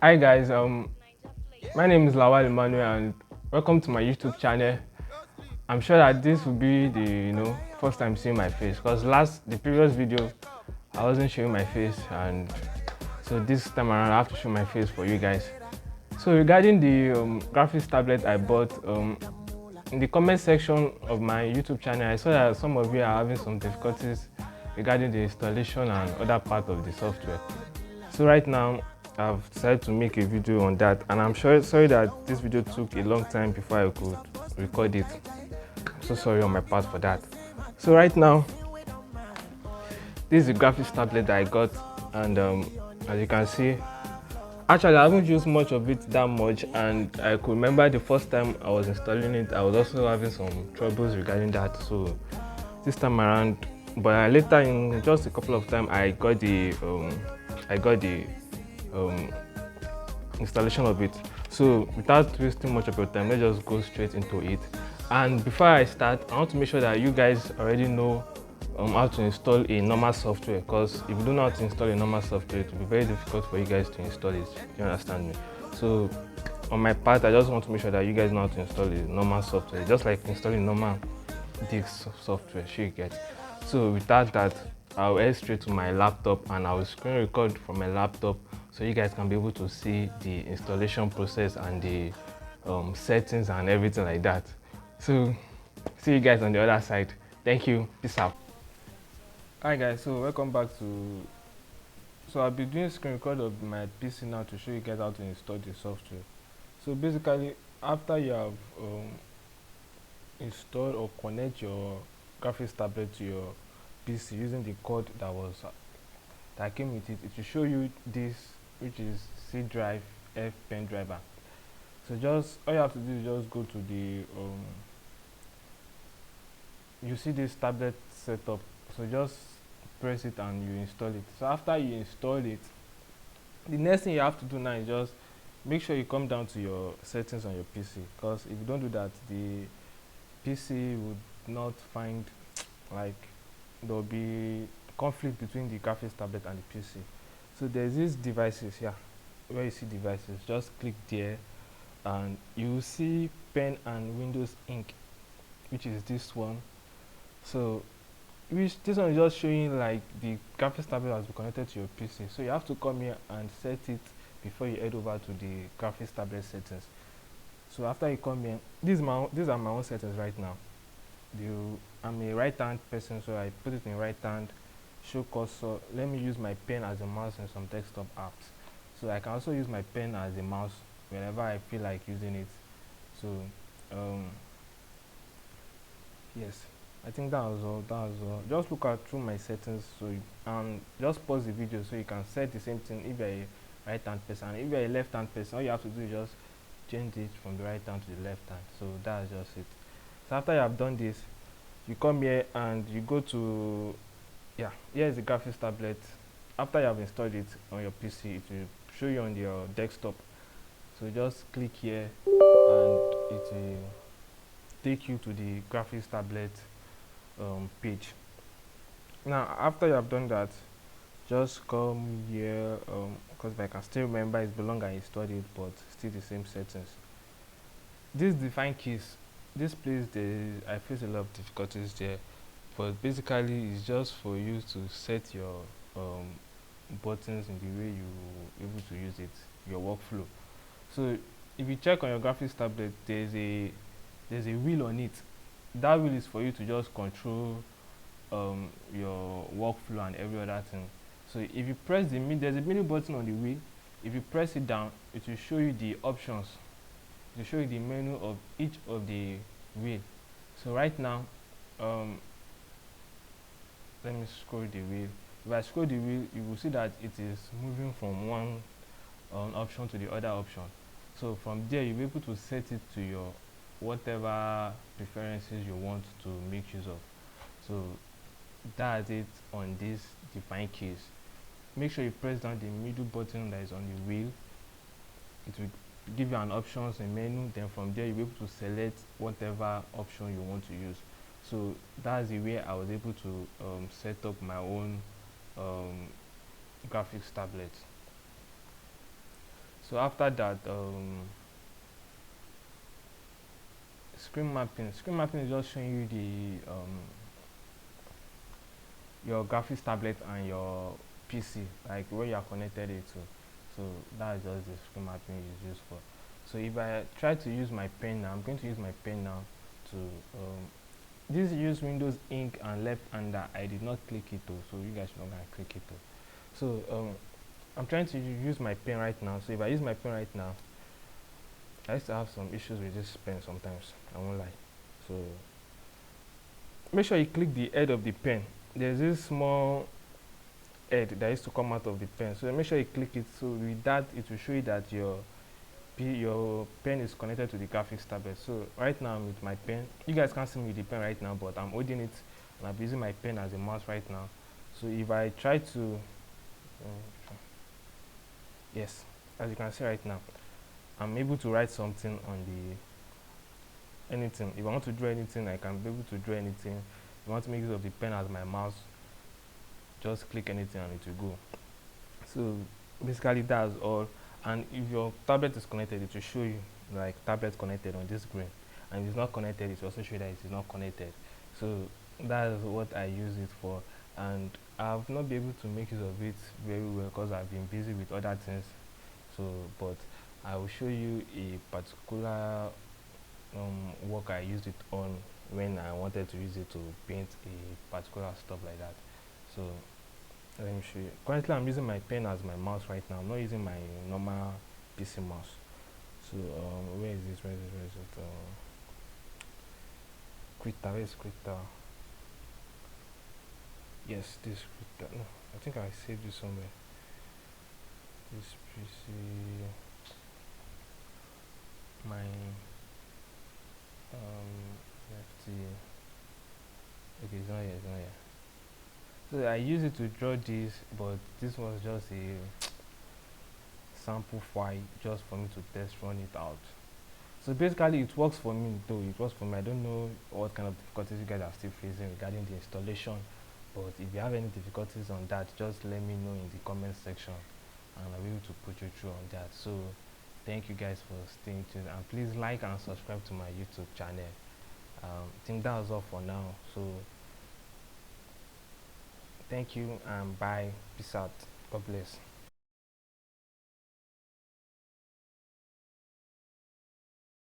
Hi guys, my name is Lawal Emmanuel and welcome to my YouTube channel. I'm sure that this will be the first time seeing my face because the previous video I wasn't showing my face, and so this time around I have to show my face for you guys. So regarding the graphics tablet I bought, in the comment section of my YouTube channel I saw that some of you are having some difficulties regarding the installation and other part of the software. So right now I've decided to make a video on that, and I'm sorry that this video took a long time before I could record it. I'm so sorry on my part for that. So right now, this is the graphics tablet that I got, and as you can see, actually I haven't used much of it that much, and I could remember the first time I was installing it, I was also having some troubles regarding that. So this time around, but later in just a couple of time, I got the installation of it. So without wasting much of your time, let's just go straight into it. And before I start, I want to make sure that you guys already know how to install a normal software, because if you don't know how to install a normal software, it will be very difficult for you guys to install it. You understand me? So on my part, I just want to make sure that you guys know how to install a normal software, just like installing normal disk software. Sure, you get. So without that, I'll head straight to my laptop and I'll screen record from my laptop so you guys can be able to see the installation process and the settings and everything like that. So see you guys on the other side. Thank you. Peace out. Hi guys, so welcome back to. So I'll be doing screen record of my PC now to show you guys how to install the software. So basically, after you have install or connect your graphics tablet to your PC using the code that came with it, it will show you this, which is C drive F pen driver. So just all you have to do is just go to the you see this tablet setup, so just press it and you install it. So after you install it, the next thing you have to do now is just make sure you come down to your settings on your PC, because if you don't do that, the PC would not find, like, there'll be conflict between the graphics tablet and the PC. So there's these devices here, where you see devices, just click there and you see pen and Windows ink, which is this one. So this one is just showing like the graphics tablet has been connected to your PC. So you have to come here and set it before you head over to the graphics tablet settings. So after you come here, these are my own settings right now. I'm a right hand person, so I put it in right hand. Show cursor. Let me use my pen as a mouse in some desktop apps. So I can also use my pen as a mouse whenever I feel like using it. So yes, I think that was all. Just look at through my settings. So just pause the video so you can set the same thing if you're a right hand person. And if you're a left hand person, all you have to do is just change it from the right hand to the left hand. So that's just it. So after you have done this, you come here and you go to, here is the graphics tablet. After you have installed it on your PC, it will show you on your desktop. So just click here and it will take you to the graphics tablet page. Now after you have done that, just come here, because I can still remember it's been long I installed it, but still the same settings. This define keys, this place I face a lot of difficulties there, but basically it's just for you to set your buttons in the way you able to use it, your workflow. So if you check on your graphics tablet, there's a wheel on it. That wheel is for you to just control your workflow and every other thing. So if you press there's a middle button on the wheel. If you press it down, it will show you the options. It will show you the menu of each of the wheel. So right now, let me scroll the wheel. If I scroll the wheel, you will see that it is moving from one option to the other option. So from there, you'll be able to set it to your whatever preferences you want to make use of. So that's it on this define keys. Make sure you press down the middle button that is on the wheel. It will give you an options and menu. Then from there, you'll be able to select whatever option you want to use. So that's the way I was able to set up my own graphics tablet. So after that, screen mapping is just showing you the your graphics tablet and your PC, like where you are connected it to. So that is just the screen mapping is used for. So if I try to use my pen now, I'm going to use my pen now to this use Windows ink and left hander. I did not click it though, so you guys should not gonna click it though. So I'm trying to use my pen right now. So if I use my pen right now, I used to have some issues with this pen sometimes, I won't lie. So make sure you click the head of the pen. There's this small head that used to come out of the pen, so make sure you click it. So with that, it will show you that your pen is connected to the graphics tablet. So right now I'm with my pen. You guys can't see me with the pen right now, but I'm holding it and I'm using my pen as a mouse right now. So if I try to yes, as you can see right now, I'm able to write something on the anything. If I want to draw anything, I can be able to draw anything. If I want to make use of the pen as my mouse, just click anything and it will go. So basically that's all. And if your tablet is connected, it will show you like tablet connected on this screen, and if it's not connected, it will also show that it is not connected. So that is what I use it for, and I've not been able to make use of it very well because I've been busy with other things. So but I will show you a particular work I used it on when I wanted to use it to paint a particular stuff like that. So let me show you. Currently I'm using my pen as my mouse right now. I'm not using my normal PC mouse. So where is this? Where is it? Where is Quitter? Yes, this Quitter. No, I think I saved it somewhere. This PC, my FT. Okay, it's not here. It's not here. So I use it to draw this, but this was just a sample file just for me to test run it out. So basically it works for me though. It works for me. I don't know what kind of difficulties you guys are still facing regarding the installation, but if you have any difficulties on that, just let me know in the comment section and I'll be able to put you through on that. So thank you guys for staying tuned, and please like and subscribe to my YouTube channel. I think that was all for now. So thank you and bye. Peace out. God bless.